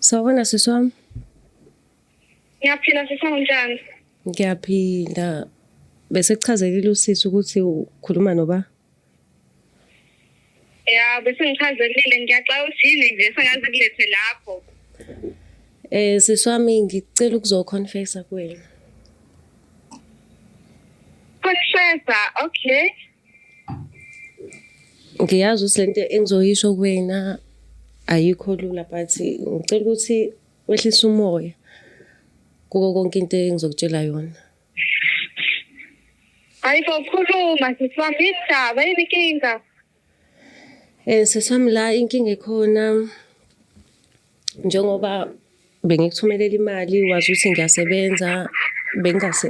Sawubona sisi wami. Ngiyaphila sisho njani? Ngiyaphila. Bese kuchazelile usisi ukuthi ukhuluma noba? Ya bese ngichazelile ngiyaxoxa uthini nje sengaze kulethe lapho. Sisi wami ngicela ukuzoconfessa kuwena. Confessa, okay. Ngiyazi ukuthi lento engizoyisho kuwena ayikho lula but ngicela ukuthi wehlise umoya kuko konke into engizokutshela yona. Ayikhuluma siswami indaba yini inkinga? Sesami la inkinga ekhona njengoba bengikuthumelela imali wazi ukuthi ngiyasebenza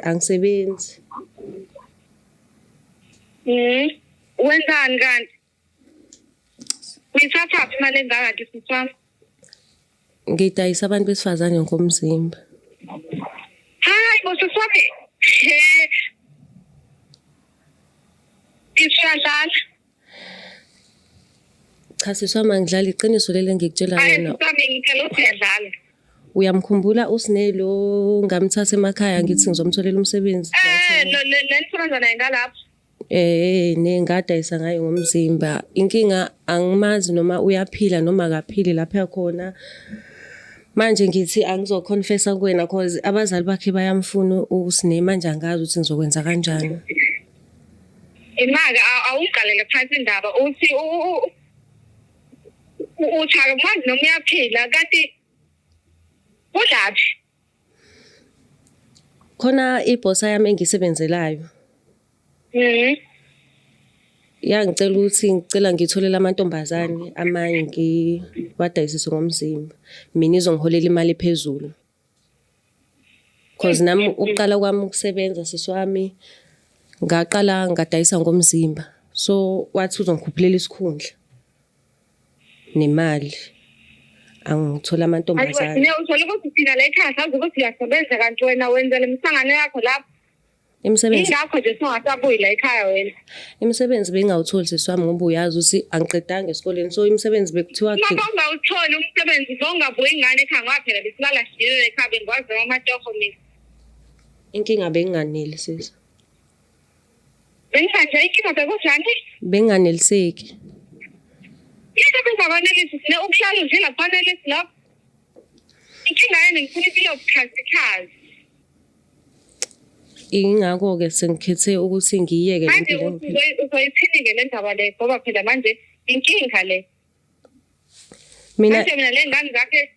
angisebenzi. Wenzani kanti? Uyithatha imali engaka siswami? Ngidayisa abantu besifazane ngokomzimba. Hayi bosiswami. Isiyadlala. Cha siswami angidlali iqiniso leli engikutshela Hayi wena. siswami ngicela ukuthi uyadlala. Uyamkhumbula uSinelo ngamthatha emakhaya ngithi ngizomtholela umsebenzi. Lenisebenza naye ngalapho. Nengadayisa ngayo ngomzimba. Inkinga angimazi noma uyaphila noma akaphili lapha khona. Manje ngithi angizoconfessa kuwena because abazali bakhe bayamfuna uSine manje angazi ukuthi ngizokwenza kanjani. Imaka awungiqalele phansi indaba uthi uthaka manje noma uyaphila kanti udlaphi? Khona ibhosa yami engisebenzelayo. Yangicela ukuthi ngicela ngitholele amantombazane amanye ngiwadayisise ngomzimba. Mina izongiholela imali ephezulu. Because nami uqala kwami ukusebenza sisi wami ngaqala ngadayisa ngomzimba. So wathi uzongikhuphulela isikhundla nemali. Angithola amantombazane. Hayi uthola ukuthi thina la ekhaya sazi ukuthi uyasebenza kanti wena wenzela imihlangano yakho lapho. Imisebenzi ingakho nje singasabuyi la ekhaya wena. Imisebenzi bengawutholi sisi wami ngoba uyazi ukuthi angiqedanga esikoleni so imisebenzi bekuthiwa Uma ungawutholi umsebenzi bongabuyi ingane ekhaya ngoba phela besilala sijile ekhaya bengikwazi amatoho mina. Inkinga benginganeli sisi. Bengikanje inkinga bekunjani? Benginganeliseki. Into bengabanelisi sine ukuhlala nje lakufanelisi lapho. Inkinga yini ngifuna impilo yobukhazikhazi. Ingakho ke sengikhethe ukuthi ngiyeke le mpilo manje uzoyiphinike le ndaba le ngoba phela manje inkinga le. Mina le ngane zakhe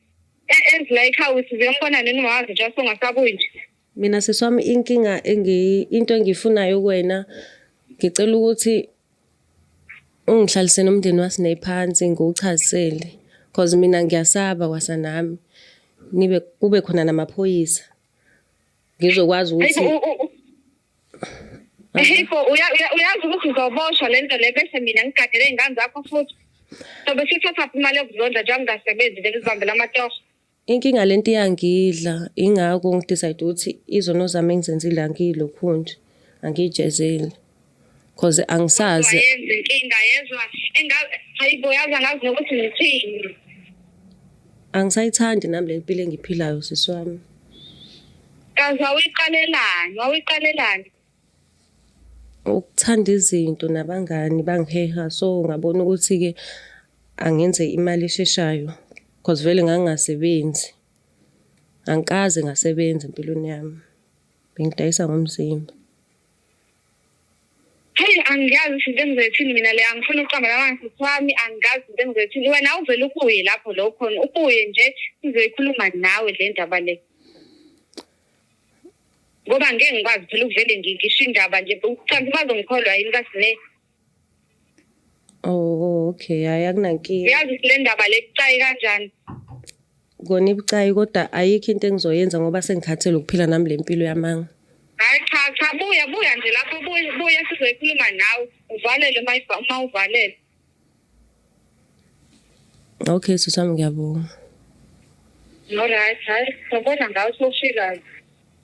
ezila ekhaya uthi uyambona nini wazi nje songasabuyi nje. Mina seswami inkinga into engifunayo kuwena ngicela ukuthi ungihlalise nomndeni waSine phansi ngiwuchazisele because mina ngiyasaba kwasanami nibe kube khona namaphoyisa ngizokwazi ukuthi uyazi ukuthi uzoboshwa lento le bese mina ngigadele ingane zakho futhi sobe sithatha imali yokuzondla nje ngingasebenzi nje ngizibambela amatoho. Inkinga lento iyangidla ingakho ngidecide ukuthi izono zami engizenzile angiyilokhu nje angijezeli because angisazi yenze inkinga yezwa hayibo yazi angazi nokuthi ngithini. Angisayithandi nami le mpilo engiphilayo sisi wami. Kaze wawiqalelani? Ukuthanda izinto nabangani bangiheha so ngabona ukuthi ke angenze imali esheshayo because vele ngangasebenzi. Angikaze ngasebenza empilweni yami. Bengidayisa ngomzimba. Hey angiyazi izinto engizethini mina le angifuni ukuqamba labantu wami angazi izinto engizethini wena uvela ubuye lapho lo khona ubuye nje sizoyikhuluma nawe le ndaba le. Ngoba ngeke ngikwazi phela ukuvele ngisho indaba nje ucansi bazongikholwa yini kaSine. Oh okay akunankinga. Uyazi le ndaba le kucayi kanjani? Kona ibucayi kodwa ayikho into engizoyenza ngoba sengikhathele ukuphila nami le mpilo yamanga. Hayi cha buya nje lapho buya sizoyikhuluma nawe uvalele uma uvalele. Okay sisami ngiyabonga. Alright hayi sabona ngawo soshikayo.